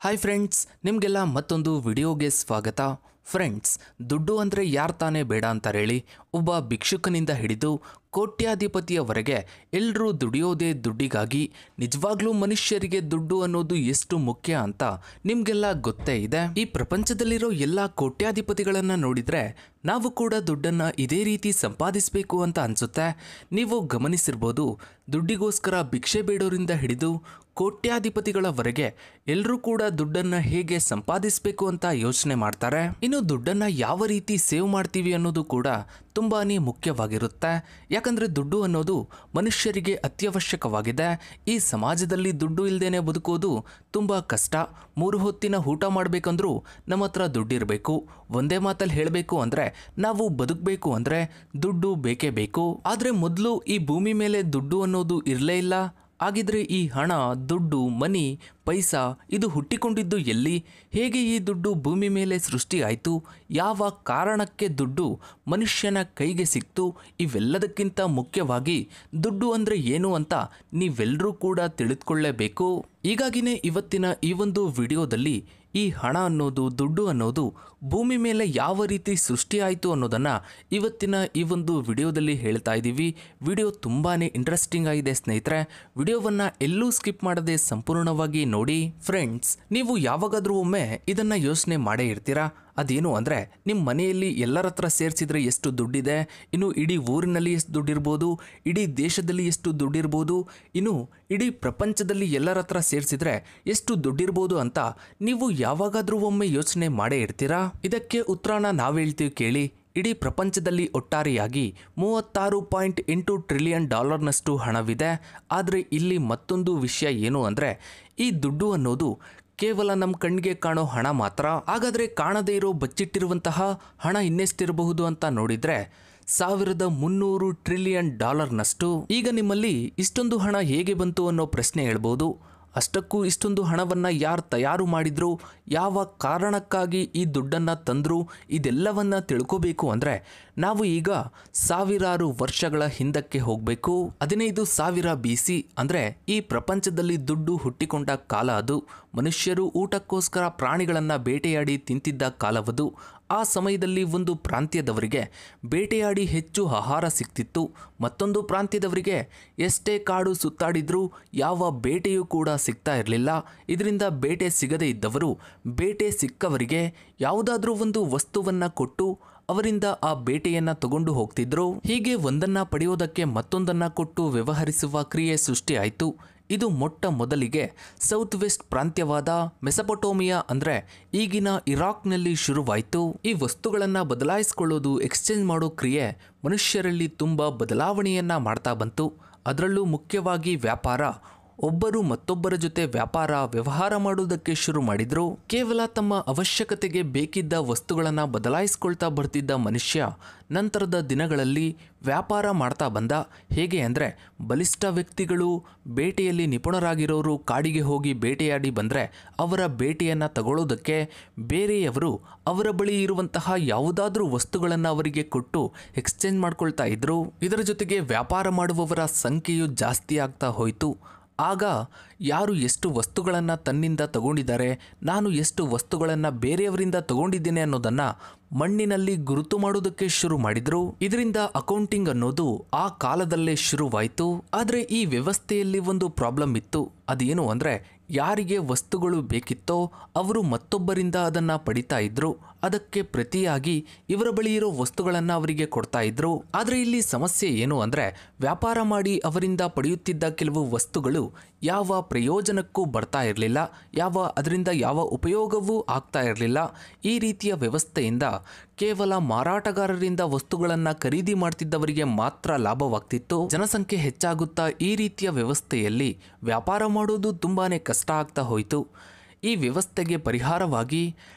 Hi friends, ನಿಮಗೆಲ್ಲ ಮತ್ತೊಂದು ವಿಡಿಯೋಗೆ ಸ್ವಾಗತ. ಫ್ರೆಂಡ್ಸ್, ದುಡ್ಡು ಅಂದರೆ ಯಾರು ತಾನೇ ಬೇಡ ಅಂತಾರೆ ಹೇಳಿ. ಒಬ್ಬ ಭಿಕ್ಷುಕನಿಂದ ಹಿಡಿದು ಕೋಟ್ಯಾಧಿಪತಿಯವರೆಗೆ ಎಲ್ಲರೂ ದುಡಿಯೋದೇ ದುಡ್ಡಿಗಾಗಿ. ನಿಜವಾಗ್ಲೂ ಮನುಷ್ಯರಿಗೆ ದುಡ್ಡು ಅನ್ನೋದು ಎಷ್ಟು ಮುಖ್ಯ ಅಂತ ನಿಮಗೆಲ್ಲ ಗೊತ್ತೇ ಇದೆ. ಈ ಪ್ರಪಂಚದಲ್ಲಿರೋ ಎಲ್ಲ ಕೋಟ್ಯಾಧಿಪತಿಗಳನ್ನು ನೋಡಿದರೆ ನಾವು ಕೂಡ ದುಡ್ಡನ್ನು ಇದೇ ರೀತಿ ಸಂಪಾದಿಸಬೇಕು ಅಂತ ಅನಿಸುತ್ತೆ. ನೀವು ಗಮನಿಸಿರ್ಬೋದು, ದುಡ್ಡಿಗೋಸ್ಕರ ಭಿಕ್ಷೆ ಬೇಡೋರಿಂದ ಹಿಡಿದು ಕೋಟ್ಯಾಧಿಪತಿಗಳವರೆಗೆ ಎಲ್ಲರೂ ಕೂಡ ದುಡ್ಡನ್ನು ಹೇಗೆ ಸಂಪಾದಿಸಬೇಕು ಅಂತ ಯೋಚನೆ ಮಾಡ್ತಾರೆ. ಇನ್ನು ದುಡ್ಡನ್ನು ಯಾವ ರೀತಿ ಸೇವ್ ಮಾಡ್ತೀವಿ ಅನ್ನೋದು ಕೂಡ ತುಂಬಾನೇ ಮುಖ್ಯವಾಗಿರುತ್ತೆ. ಯಾಕಂದರೆ ದುಡ್ಡು ಅನ್ನೋದು ಮನುಷ್ಯರಿಗೆ ಅತ್ಯವಶ್ಯಕವಾಗಿದೆ. ಈ ಸಮಾಜದಲ್ಲಿ ದುಡ್ಡು ಇಲ್ಲದೇನೆ ಬದುಕೋದು ತುಂಬ ಕಷ್ಟ. 3 ಹೊತ್ತಿನ ಊಟ ಮಾಡಬೇಕಂದ್ರೂ ನಮ್ಮ ಹತ್ರ ದುಡ್ಡಿರಬೇಕು. ಒಂದೇ ಮಾತಲ್ಲಿ ಹೇಳಬೇಕು ಅಂದರೆ ನಾವು ಬದುಕಬೇಕು ಅಂದರೆ ದುಡ್ಡು ಬೇಕೇ ಬೇಕು. ಆದರೆ ಮೊದಲು ಈ ಭೂಮಿ ಮೇಲೆ ದುಡ್ಡು ಅನ್ನೋದು ಇರಲೇ ಇಲ್ಲ. ಹಾಗಿದ್ರೆ ಈ ಹಣ, ದುಡ್ಡು, ಮನಿ, ಪೈಸಾ ಇದು ಹುಟ್ಟಿಕೊಂಡಿದ್ದು ಎಲ್ಲಿ? ಹೇಗೆ ಈ ದುಡ್ಡು ಭೂಮಿ ಮೇಲೆ ಸೃಷ್ಟಿ ಆಯಿತು? ಯಾವ ಕಾರಣಕ್ಕೆ ದುಡ್ಡು ಮನುಷ್ಯನ ಕೈಗೆ ಸಿಕ್ತು? ಇವೆಲ್ಲದಕ್ಕಿಂತ ಮುಖ್ಯವಾಗಿ ದುಡ್ಡು ಅಂದರೆ ಏನು ಅಂತ ನೀವೆಲ್ಲರೂ ಕೂಡ ತಿಳಿದುಕೊಳ್ಳೇಬೇಕು. ಹೀಗಾಗಿನೇ ಇವತ್ತಿನ ಈ ಒಂದು ವಿಡಿಯೋದಲ್ಲಿ ಈ ಹಣ ಅನ್ನೋದು, ದುಡ್ಡು ಅನ್ನೋದು ಭೂಮಿ ಮೇಲೆ ಯಾವ ರೀತಿ ಸೃಷ್ಟಿ ಆಯಿತು ಅನ್ನೋದನ್ನು ಇವತ್ತಿನ ಈ ಒಂದು ವಿಡಿಯೋದಲ್ಲಿ ಹೇಳ್ತಾ ಇದ್ದೀವಿ. ವಿಡಿಯೋ ತುಂಬಾ ಇಂಟ್ರೆಸ್ಟಿಂಗ್ ಆಗಿದೆ ಸ್ನೇಹಿತರೆ. ವಿಡಿಯೋವನ್ನು ಎಲ್ಲೂ ಸ್ಕಿಪ್ ಮಾಡದೆ ಸಂಪೂರ್ಣವಾಗಿ ನೋಡಿ. ಫ್ರೆಂಡ್ಸ್, ನೀವು ಯಾವಾಗಾದರೂ ಒಮ್ಮೆ ಇದನ್ನು ಯೋಚನೆ ಮಾಡೇ ಇರ್ತೀರಾ. ಅದೇನು ಅಂದರೆ, ನಿಮ್ಮ ಮನೆಯಲ್ಲಿ ಎಲ್ಲರ ಹತ್ರ ಸೇರಿಸಿದ್ರೆ ಎಷ್ಟು ದುಡ್ಡಿದೆ, ಇನ್ನು ಇಡೀ ಊರಿನಲ್ಲಿ ಎಷ್ಟು ದುಡ್ಡಿರ್ಬೋದು, ಇಡೀ ದೇಶದಲ್ಲಿ ಎಷ್ಟು ದುಡ್ಡಿರ್ಬೋದು, ಇನ್ನು ಇಡೀ ಪ್ರಪಂಚದಲ್ಲಿ ಎಲ್ಲರ ಹತ್ರ ಸೇರಿಸಿದ್ರೆ ಎಷ್ಟು ದುಡ್ಡಿರ್ಬೋದು ಅಂತ ನೀವು ಯಾವಾಗಾದರೂ ಒಮ್ಮೆ ಯೋಚನೆ ಮಾಡೇ ಇರ್ತೀರಾ. ಇದಕ್ಕೆ ಉತ್ತರನ ನಾವು ಹೇಳ್ತೀವಿ ಕೇಳಿ. ಇಡೀ ಪ್ರಪಂಚದಲ್ಲಿ ಒಟ್ಟಾರೆಯಾಗಿ $36.8 ಟ್ರಿಲಿಯನ್ ಹಣವಿದೆ. ಆದರೆ ಇಲ್ಲಿ ಮತ್ತೊಂದು ವಿಷಯ ಏನು ಅಂದರೆ, ಈ ದುಡ್ಡು ಅನ್ನೋದು ಕೇವಲ ನಮ್ಮ ಕಣ್ಣಿಗೆ ಕಾಣೋ ಹಣ ಮಾತ್ರ. ಹಾಗಾದರೆ ಕಾಣದೇ ಇರೋ ಬಚ್ಚಿಟ್ಟಿರುವಂತಹ ಹಣ ಇನ್ನೆಷ್ಟಿರಬಹುದು ಅಂತ ನೋಡಿದರೆ $1300 ಟ್ರಿಲಿಯನ್. ಈಗ ನಿಮ್ಮಲ್ಲಿ ಇಷ್ಟೊಂದು ಹಣ ಹೇಗೆ ಬಂತು ಅನ್ನೋ ಪ್ರಶ್ನೆ ಹೇಳ್ಬೋದು. ಅಷ್ಟಕ್ಕೂ ಇಷ್ಟೊಂದು ಹಣವನ್ನು ಯಾರು ತಯಾರು ಮಾಡಿದ್ರು, ಯಾವ ಕಾರಣಕ್ಕಾಗಿ ಈ ದುಡ್ಡನ್ನು ತಂದರು, ಇದೆಲ್ಲವನ್ನು ತಿಳ್ಕೋಬೇಕು ಅಂದರೆ ನಾವು ಈಗ ಸಾವಿರಾರು ವರ್ಷಗಳ ಹಿಂದಕ್ಕೆ ಹೋಗಬೇಕು. 15,000 BC ಅಂದರೆ ಈ ಪ್ರಪಂಚದಲ್ಲಿ ದುಡ್ಡು ಹುಟ್ಟಿಕೊಂಡ ಕಾಲ ಅದು. ಮನುಷ್ಯರು ಊಟಕ್ಕೋಸ್ಕರ ಪ್ರಾಣಿಗಳನ್ನು ಬೇಟೆಯಾಡಿ ತಿಂತಿದ್ದ ಕಾಲವದು. ಆ ಸಮಯದಲ್ಲಿ ಒಂದು ಪ್ರಾಂತ್ಯದವರಿಗೆ ಬೇಟೆಯಾಡಿ ಹೆಚ್ಚು ಆಹಾರ ಸಿಗ್ತಿತ್ತು. ಮತ್ತೊಂದು ಪ್ರಾಂತ್ಯದವರಿಗೆ ಎಷ್ಟೇ ಕಾಡು ಸುತ್ತಾಡಿದ್ರೂ ಯಾವ ಬೇಟೆಯೂ ಕೂಡ ಸಿಗ್ತಾ ಇರಲಿಲ್ಲ. ಇದರಿಂದ ಬೇಟೆ ಸಿಗದೇ ಇದ್ದವರು ಬೇಟೆ ಸಿಕ್ಕವರಿಗೆ ಯಾವುದಾದ್ರೂ ಒಂದು ವಸ್ತುವನ್ನು ಕೊಟ್ಟು ಅವರಿಂದ ಆ ಬೇಟೆಯನ್ನು ತಗೊಂಡು ಹೋಗ್ತಿದ್ರು. ಹೀಗೆ ಒಂದನ್ನ ಪಡೆಯೋದಕ್ಕೆ ಮತ್ತೊಂದನ್ನು ಕೊಟ್ಟು ವ್ಯವಹರಿಸುವ ಕ್ರಿಯೆ ಸೃಷ್ಟಿಯಾಯಿತು. ಇದು ಮೊಟ್ಟ ಮೊದಲಿಗೆ ಸೌತ್ ವೆಸ್ಟ್ ಪ್ರಾಂತ್ಯವಾದ ಮೆಸೊಪೊಟೇಮಿಯಾ ಅಂದರೆ ಈಗಿನ ಇರಾಕ್ನಲ್ಲಿ ಶುರುವಾಯಿತು. ಈ ವಸ್ತುಗಳನ್ನು ಬದಲಾಯಿಸಿಕೊಳ್ಳೋದು, ಎಕ್ಸ್ಚೇಂಜ್ ಮಾಡೋ ಕ್ರಿಯೆ ಮನುಷ್ಯರಲ್ಲಿ ತುಂಬ ಬದಲಾವಣೆಯನ್ನು ಮಾಡ್ತಾ ಬಂತು. ಅದರಲ್ಲೂ ಮುಖ್ಯವಾಗಿ ವ್ಯಾಪಾರ. ಒಬ್ಬರು ಮತ್ತೊಬ್ಬರ ಜೊತೆ ವ್ಯವಹಾರ ಮಾಡುವುದಕ್ಕೆ ಶುರು ಮಾಡಿದ್ರು. ಕೇವಲ ತಮ್ಮ ಅವಶ್ಯಕತೆಗೆ ಬೇಕಿದ್ದ ವಸ್ತುಗಳನ್ನು ಬದಲಾಯಿಸ್ಕೊಳ್ತಾ ಬರ್ತಿದ್ದ ಮನುಷ್ಯ ನಂತರದ ದಿನಗಳಲ್ಲಿ ವ್ಯಾಪಾರ ಮಾಡ್ತಾ ಬಂದ. ಹೇಗೆ ಅಂದರೆ, ಬಲಿಷ್ಠ ವ್ಯಕ್ತಿಗಳು, ಬೇಟೆಯಲ್ಲಿ ನಿಪುಣರಾಗಿರೋರು ಕಾಡಿಗೆ ಹೋಗಿ ಬೇಟೆಯಾಡಿ ಬಂದರೆ ಅವರ ಬೇಟೆಯನ್ನು ತಗೊಳ್ಳೋದಕ್ಕೆ ಬೇರೆಯವರು ಅವರ ಬಳಿ ಇರುವಂತಹ ಯಾವುದಾದ್ರೂ ವಸ್ತುಗಳನ್ನು ಅವರಿಗೆ ಕೊಟ್ಟು ಎಕ್ಸ್ಚೇಂಜ್ ಮಾಡ್ಕೊಳ್ತಾ ಇದ್ರು. ಇದರ ಜೊತೆಗೆ ವ್ಯಾಪಾರ ಮಾಡುವವರ ಸಂಖ್ಯೆಯು ಜಾಸ್ತಿ ಆಗ್ತಾ ಹೋಯಿತು. ಆಗ ಯಾರು ಎಷ್ಟು ವಸ್ತುಗಳನ್ನು ತನ್ನಿಂದ ತಗೊಂಡಿದ್ದಾರೆ, ನಾನು ಎಷ್ಟು ವಸ್ತುಗಳನ್ನು ಬೇರೆಯವರಿಂದ ತಗೊಂಡಿದ್ದೇನೆ ಅನ್ನೋದನ್ನು ಮಣ್ಣಿನಲ್ಲಿ ಗುರುತು ಮಾಡೋದಕ್ಕೆ ಶುರು ಮಾಡಿದ್ರು. ಇದರಿಂದ ಅಕೌಂಟಿಂಗ್ ಅನ್ನೋದು ಆ ಕಾಲದಲ್ಲೇ ಶುರುವಾಯಿತು. ಆದರೆ ಈ ವ್ಯವಸ್ಥೆಯಲ್ಲಿ ಒಂದು ಪ್ರಾಬ್ಲಮ್ ಇತ್ತು. ಅದೇನು ಅಂದರೆ, ಯಾರಿಗೆ ವಸ್ತುಗಳು ಬೇಕಿತ್ತೋ ಅವರು ಮತ್ತೊಬ್ಬರಿಂದ ಅದನ್ನು ಪಡಿತಾ ಇದ್ರು. ಅದಕ್ಕೆ ಪ್ರತಿಯಾಗಿ ಇವರ ಬಳಿ ಇರೋ ವಸ್ತುಗಳನ್ನು ಅವರಿಗೆ ಕೊಡ್ತಾ ಇದ್ರು. ಆದರೆ ಇಲ್ಲಿ ಸಮಸ್ಯೆ ಏನು ಅಂದರೆ, ವ್ಯಾಪಾರ ಮಾಡಿ ಅವರಿಂದ ಪಡೆಯುತ್ತಿದ್ದ ಕೆಲವು ವಸ್ತುಗಳು ಯಾವ ಪ್ರಯೋಜನಕ್ಕೂ ಬರ್ತಾ ಇರಲಿಲ್ಲ, ಅದರಿಂದ ಯಾವ ಉಪಯೋಗವೂ ಆಗ್ತಾ ಇರಲಿಲ್ಲ. ಈ ರೀತಿಯ ವ್ಯವಸ್ಥೆಯಿಂದ ಕೇವಲ ಮಾರಾಟಗಾರರಿಂದ ವಸ್ತುಗಳನ್ನು ಖರೀದಿ ಮಾಡ್ತಿದ್ದವರಿಗೆ ಮಾತ್ರ ಲಾಭವಾಗ್ತಿತ್ತು. ಜನಸಂಖ್ಯೆ ಹೆಚ್ಚಾಗುತ್ತಾ ಈ ರೀತಿಯ ವ್ಯವಸ್ಥೆಯಲ್ಲಿ ವ್ಯಾಪಾರ ಮಾಡೋದು ತುಂಬಾನೇ ಕಷ್ಟ ಆಗ್ತಾ ಹೋಯಿತು. ಈ ವ್ಯವಸ್ಥೆಗೆ ಪರಿಹಾರವಾಗಿ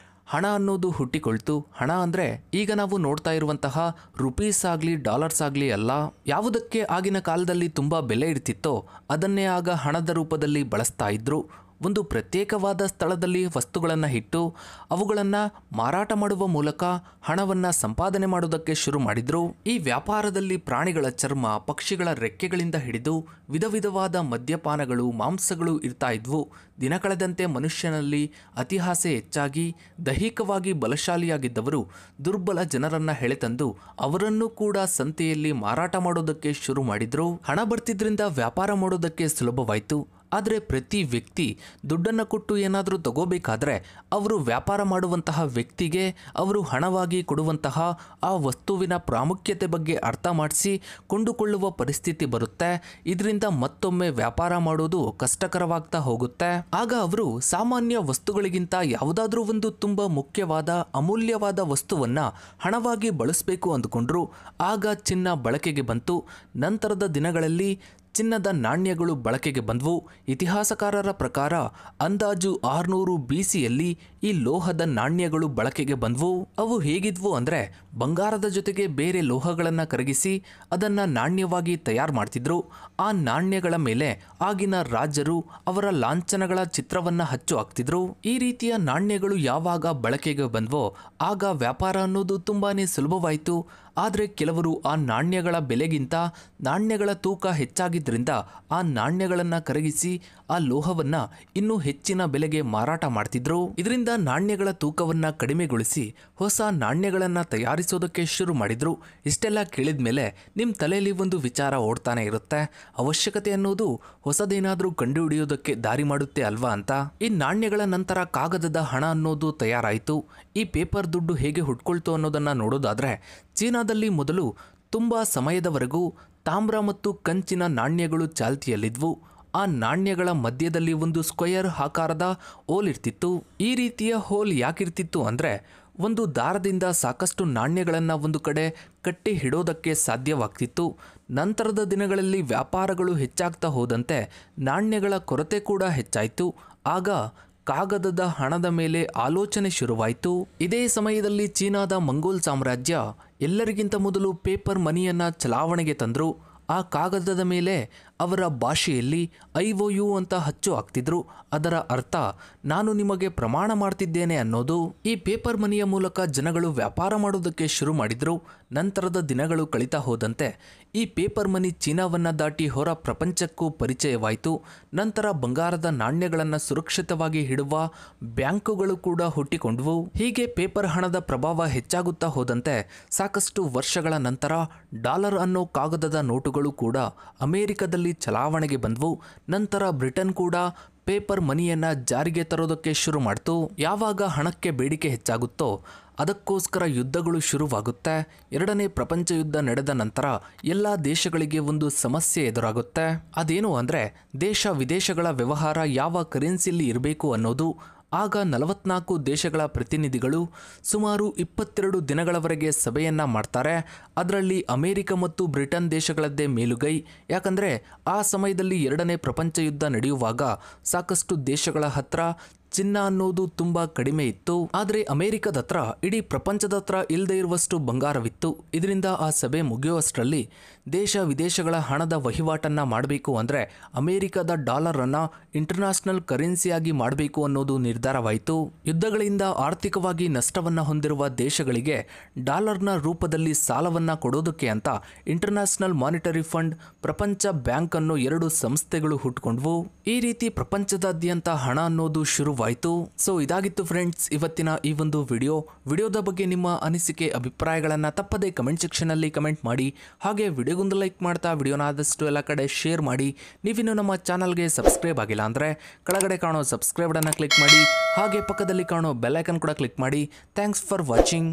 ಹಣ ಅನ್ನೋದು ಹುಟ್ಟಿಕೊಳ್ತು. ಹಣ ಅಂದರೆ ಈಗ ನಾವು ನೋಡ್ತಾ ಇರುವಂತಹ ರುಪೀಸ್ ಆಗಲಿ ಡಾಲರ್ಸ್ ಆಗಲಿ ಅಲ್ಲ. ಯಾವುದಕ್ಕೆ ಆಗಿನ ಕಾಲದಲ್ಲಿ ತುಂಬ ಬೆಲೆ ಇರ್ತಿತ್ತೋ ಅದನ್ನೇ ಆಗ ಹಣದ ರೂಪದಲ್ಲಿ ಬಳಸ್ತಾ ಇದ್ರು. ಒಂದು ಪ್ರತ್ಯೇಕವಾದ ಸ್ಥಳದಲ್ಲಿ ವಸ್ತುಗಳನ್ನು ಇಟ್ಟು ಅವುಗಳನ್ನು ಮಾರಾಟ ಮಾಡುವ ಮೂಲಕ ಹಣವನ್ನು ಸಂಪಾದನೆ ಮಾಡೋದಕ್ಕೆ ಶುರು ಮಾಡಿದ್ರು. ಈ ವ್ಯಾಪಾರದಲ್ಲಿ ಪ್ರಾಣಿಗಳ ಚರ್ಮ, ಪಕ್ಷಿಗಳ ರೆಕ್ಕೆಗಳಿಂದ ಹಿಡಿದು ವಿಧ ವಿಧವಾದ ಮದ್ಯಪಾನಗಳು, ಮಾಂಸಗಳು ಇರ್ತಾ ಇದ್ವು. ದಿನ ಕಳೆದಂತೆ ಮನುಷ್ಯನಲ್ಲಿ ಅತಿಯಾಸೆ ಹೆಚ್ಚಾಗಿ ದೈಹಿಕವಾಗಿ ಬಲಶಾಲಿಯಾಗಿದ್ದವರು ದುರ್ಬಲ ಜನರನ್ನ ಎಳೆತಂದು ಅವರನ್ನು ಕೂಡ ಸಂತೆಯಲ್ಲಿ ಮಾರಾಟ ಮಾಡೋದಕ್ಕೆ ಶುರು ಮಾಡಿದ್ರು. ಹಣ ಬರ್ತಿದ್ರಿಂದ ವ್ಯಾಪಾರ ಮಾಡೋದಕ್ಕೆ ಸುಲಭವಾಯಿತು. ಆದರೆ ಪ್ರತಿ ವ್ಯಕ್ತಿ ದುಡ್ಡನ್ನು ಕೊಟ್ಟು ಏನಾದರೂ ತಗೋಬೇಕಾದ್ರೆ ಅವರು ವ್ಯಾಪಾರ ಮಾಡುವಂತಹ ವ್ಯಕ್ತಿಗೆ ಅವರು ಹಣವಾಗಿ ಕೊಡುವಂತಹ ಆ ವಸ್ತುವಿನ ಪ್ರಾಮುಖ್ಯತೆ ಬಗ್ಗೆ ಅರ್ಥ ಮಾಡಿಸಿ ಕೊಂಡುಕೊಳ್ಳುವ ಪರಿಸ್ಥಿತಿ ಬರುತ್ತೆ. ಇದರಿಂದ ಮತ್ತೊಮ್ಮೆ ವ್ಯಾಪಾರ ಮಾಡೋದು ಕಷ್ಟಕರವಾಗ್ತಾ ಹೋಗುತ್ತೆ. ಆಗ ಅವರು ಸಾಮಾನ್ಯ ವಸ್ತುಗಳಿಗಿಂತ ಯಾವುದಾದ್ರೂ ಒಂದು ತುಂಬ ಮುಖ್ಯವಾದ ಅಮೂಲ್ಯವಾದ ವಸ್ತುವನ್ನ ಹಣವಾಗಿ ಬಳಸಬೇಕು ಅಂದುಕೊಂಡ್ರು. ಆಗ ಚಿನ್ನ ಬಳಕೆಗೆ ಬಂತು. ನಂತರದ ದಿನಗಳಲ್ಲಿ ಚಿನ್ನದ ನಾಣ್ಯಗಳು ಬಳಕೆಗೆ ಬಂದವು. ಇತಿಹಾಸಕಾರರ ಪ್ರಕಾರ ಅಂದಾಜು 600 BCಯಲ್ಲಿ ಈ ಲೋಹದ ನಾಣ್ಯಗಳು ಬಳಕೆಗೆ ಬಂದವು. ಅವು ಹೇಗಿದ್ವು ಅಂದರೆ ಬಂಗಾರದ ಜೊತೆಗೆ ಬೇರೆ ಲೋಹಗಳನ್ನು ಕರಗಿಸಿ ಅದನ್ನು ನಾಣ್ಯವಾಗಿ ತಯಾರು ಮಾಡ್ತಿದ್ರು. ಆ ನಾಣ್ಯಗಳ ಮೇಲೆ ಆಗಿನ ರಾಜರು ಅವರ ಲಾಂಛನಗಳ ಚಿತ್ರವನ್ನು ಹಚ್ಚು ಹಾಕ್ತಿದ್ರು. ಈ ರೀತಿಯ ನಾಣ್ಯಗಳು ಯಾವಾಗ ಬಳಕೆಗೆ ಬಂದವೋ ಆಗ ವ್ಯಾಪಾರ ಅನ್ನೋದು ತುಂಬಾನೇ ಸುಲಭವಾಯಿತು. ಆದರೆ ಕೆಲವರು ಆ ನಾಣ್ಯಗಳ ಬೆಲೆಗಿಂತ ನಾಣ್ಯಗಳ ತೂಕ ಹೆಚ್ಚಾಗಿದ್ದರಿಂದ ಆ ನಾಣ್ಯಗಳನ್ನು ಕರಗಿಸಿ ಆ ಲೋಹವನ್ನು ಇನ್ನೂ ಹೆಚ್ಚಿನ ಬೆಲೆಗೆ ಮಾರಾಟ ಮಾಡ್ತಿದ್ರು. ಇದರಿಂದ ನಾಣ್ಯಗಳ ತೂಕವನ್ನು ಕಡಿಮೆಗೊಳಿಸಿ ಹೊಸ ನಾಣ್ಯಗಳನ್ನು ತಯಾರಿಸೋದಕ್ಕೆ ಶುರು ಮಾಡಿದ್ರು. ಇಷ್ಟೆಲ್ಲ ಕೇಳಿದ ಮೇಲೆ ನಿಮ್ಮ ತಲೆಯಲ್ಲಿ ಒಂದು ವಿಚಾರ ಓಡ್ತಾನೆ ಇರುತ್ತೆ, ಅವಶ್ಯಕತೆ ಅನ್ನೋದು ಹೊಸದೇನಾದರೂ ಕಂಡುಹಿಡಿಯೋದಕ್ಕೆ ದಾರಿ ಮಾಡುತ್ತೆ ಅಲ್ವಾ ಅಂತ. ಈ ನಾಣ್ಯಗಳ ನಂತರ ಕಾಗದದ ಹಣ ಅನ್ನೋದು ತಯಾರಾಯಿತು. ಈ ಪೇಪರ್ ದುಡ್ಡು ಹೇಗೆ ಹುಟ್ಕೊಳ್ತು ಅನ್ನೋದನ್ನು ನೋಡೋದಾದ್ರೆ ಚೀನಾದಲ್ಲಿ ಮೊದಲು ತುಂಬ ಸಮಯದವರೆಗೂ ತಾಮ್ರ ಮತ್ತು ಕಂಚಿನ ನಾಣ್ಯಗಳು ಚಾಲ್ತಿಯಲ್ಲಿದ್ವು. ಆ ನಾಣ್ಯಗಳ ಮಧ್ಯದಲ್ಲಿ ಒಂದು ಸ್ಕ್ವೇರ್ ಆಕಾರದ ಹೋಲ್ ಇರ್ತಿತ್ತು. ಈ ರೀತಿಯ ಹೋಲ್ ಯಾಕಿರ್ತಿತ್ತು ಅಂದರೆ ಒಂದು ದಾರದಿಂದ ಸಾಕಷ್ಟು ನಾಣ್ಯಗಳನ್ನು ಒಂದು ಕಡೆ ಕಟ್ಟಿ ಹಿಡೋದಕ್ಕೆ ಸಾಧ್ಯವಾಗ್ತಿತ್ತು. ನಂತರದ ದಿನಗಳಲ್ಲಿ ವ್ಯಾಪಾರಗಳು ಹೆಚ್ಚಾಗ್ತಾ ಹೋದಂತೆ ನಾಣ್ಯಗಳ ಕೊರತೆ ಕೂಡ ಹೆಚ್ಚಾಯಿತು. ಆಗ ಕಾಗದದ ಹಣದ ಮೇಲೆ ಆಲೋಚನೆ ಶುರುವಾಯಿತು. ಇದೇ ಸಮಯದಲ್ಲಿ ಚೀನಾದ ಮಂಗೋಲ್ ಸಾಮ್ರಾಜ್ಯ ಎಲ್ಲರಿಗಿಂತ ಮೊದಲು ಪೇಪರ್ ಮನಿಯನ್ನು ಚಲಾವಣೆಗೆ ತಂದರು. ಆ ಕಾಗದದ ಮೇಲೆ ಅವರ ಭಾಷೆಯಲ್ಲಿ IOU ಅಂತ ಹಚ್ಚು ಹಾಕ್ತಿದ್ರು. ಅದರ ಅರ್ಥ ನಾನು ನಿಮಗೆ ಪ್ರಮಾಣ ಮಾಡ್ತಿದ್ದೇನೆ ಅನ್ನೋದು. ಈ ಪೇಪರ್ ಮನಿಯ ಮೂಲಕ ಜನಗಳು ವ್ಯಾಪಾರ ಮಾಡೋದಕ್ಕೆ ಶುರು ಮಾಡಿದ್ರು. ನಂತರದ ದಿನಗಳು ಕಳೀತಾ ಹೋದಂತೆ ಈ ಪೇಪರ್ ಮನಿ ಚೀನಾವನ್ನು ದಾಟಿ ಹೊರ ಪ್ರಪಂಚಕ್ಕೂ ಪರಿಚಯವಾಯಿತು. ನಂತರ ಬಂಗಾರದ ನಾಣ್ಯಗಳನ್ನು ಸುರಕ್ಷಿತವಾಗಿ ಇಡುವ ಬ್ಯಾಂಕುಗಳು ಕೂಡ ಹುಟ್ಟಿಕೊಂಡವು. ಹೀಗೆ ಪೇಪರ್ ಹಣದ ಪ್ರಭಾವ ಹೆಚ್ಚಾಗುತ್ತಾ ಹೋದಂತೆ ಸಾಕಷ್ಟು ವರ್ಷಗಳ ನಂತರ ಡಾಲರ್ ಅನ್ನೋ ಕಾಗದದ ನೋಟುಗಳು ಕೂಡ ಅಮೆರಿಕದಲ್ಲಿ ಚಲಾವಣೆಗೆ ಬಂದವು. ನಂತರ ಬ್ರಿಟನ್ ಕೂಡ ಪೇಪರ್ ಮನಿಯನ್ನು ಜಾರಿಗೆ ತರೋದಕ್ಕೆ ಶುರು ಮಾಡ್ತು. ಯಾವಾಗ ಹಣಕ್ಕೆ ಬೇಡಿಕೆ ಹೆಚ್ಚಾಗುತ್ತೋ ಅದಕ್ಕೋಸ್ಕರ ಯುದ್ಧಗಳು ಶುರುವಾಗುತ್ತೆ. ಎರಡನೇ ಪ್ರಪಂಚ ಯುದ್ಧ ನಡೆದ ನಂತರ ಎಲ್ಲ ದೇಶಗಳಿಗೆ ಒಂದು ಸಮಸ್ಯೆ ಎದುರಾಗುತ್ತೆ. ಅದೇನು ಅಂದರೆ ದೇಶ ವಿದೇಶಗಳ ವ್ಯವಹಾರ ಯಾವ ಕರೆನ್ಸಿಯಲ್ಲಿ ಇರಬೇಕು ಅನ್ನೋದು. ಆಗ 44 ದೇಶಗಳ ಪ್ರತಿನಿಧಿಗಳು ಸುಮಾರು 22 ದಿನಗಳವರೆಗೆ ಸಭೆಯನ್ನ ಮಾಡ್ತಾರೆ. ಅದರಲ್ಲಿ ಅಮೆರಿಕ ಮತ್ತು ಬ್ರಿಟನ್ ದೇಶಗಳದ್ದೇ ಮೇಲುಗೈ. ಯಾಕಂದರೆ ಆ ಸಮಯದಲ್ಲಿ ಎರಡನೇ ಪ್ರಪಂಚ ಯುದ್ಧ ನಡೆಯುವಾಗ ಸಾಕಷ್ಟು ದೇಶಗಳ ಹತ್ರ ಚಿನ್ನ ಅನ್ನೋದು ತುಂಬ ಕಡಿಮೆ ಇತ್ತು. ಆದರೆ ಅಮೆರಿಕದ ಹತ್ರ ಇಡೀ ಪ್ರಪಂಚದ ಹತ್ರ ಇಲ್ಲದೆ ಇರುವಷ್ಟು ಬಂಗಾರವಿತ್ತು. ಇದರಿಂದ ಆ ಸಭೆ ಮುಗಿಯುವಷ್ಟರಲ್ಲಿ ದೇಶ ವಿದೇಶಗಳ ಹಣದ ವಹಿವಾಟನ್ನು ಮಾಡಬೇಕು ಅಂದರೆ ಅಮೆರಿಕದ ಡಾಲರನ್ನು ಇಂಟರ್ನ್ಯಾಷನಲ್ ಕರೆನ್ಸಿಯಾಗಿ ಮಾಡಬೇಕು ಅನ್ನೋದು ನಿರ್ಧಾರವಾಯಿತು. ಯುದ್ಧಗಳಿಂದ ಆರ್ಥಿಕವಾಗಿ ನಷ್ಟವನ್ನು ಹೊಂದಿರುವ ದೇಶಗಳಿಗೆ ಡಾಲರ್ನ ರೂಪದಲ್ಲಿ ಸಾಲವನ್ನು ಕೊಡೋದಕ್ಕೆ ಅಂತ ಇಂಟರ್ನ್ಯಾಷನಲ್ ಮಾನಿಟರಿ ಫಂಡ್, ಪ್ರಪಂಚ ಬ್ಯಾಂಕ್ ಅನ್ನೋ 2 ಸಂಸ್ಥೆಗಳು ಹುಟ್ಟುಕೊಂಡ್ವು. ಈ ರೀತಿ ಪ್ರಪಂಚದಾದ್ಯಂತ ಹಣ ಅನ್ನೋದು ಶುರುವಾಯಿತು. ಸೊ ಇದಾಗಿತ್ತು ಫ್ರೆಂಡ್ಸ್ ಇವತ್ತಿನ ಈ ಒಂದು ವಿಡಿಯೋದ ಬಗ್ಗೆ ನಿಮ್ಮ ಅನಿಸಿಕೆ ಅಭಿಪ್ರಾಯಗಳನ್ನು ತಪ್ಪದೇ ಕಮೆಂಟ್ ಸೆಕ್ಷನಲ್ಲಿ ಕಮೆಂಟ್ ಮಾಡಿ. ಹಾಗೆ ವಿಡಿಯೋಗೊಂದು ಲೈಕ್ ಮಾಡ್ತಾ ವಿಡಿಯೋನ ಆದಷ್ಟು ಎಲ್ಲ ಕಡೆ ಶೇರ್ ಮಾಡಿ. ನೀವಿನ್ನು ನಮ್ಮ ಚಾನಲ್ಗೆ ಸಬ್ಸ್ಕ್ರೈಬ್ ಆಗಿಲ್ಲ ಅಂದರೆ ಕೆಳಗಡೆ ಕಾಣೋ ಸಬ್ಸ್ಕ್ರೈಬ್ ಬಟನ್ನ ಕ್ಲಿಕ್ ಮಾಡಿ. ಹಾಗೆ ಪಕ್ಕದಲ್ಲಿ ಕಾಣೋ ಬೆಲ್ ಐಕನ್ ಕೂಡ ಕ್ಲಿಕ್ ಮಾಡಿ. Thanks for watching.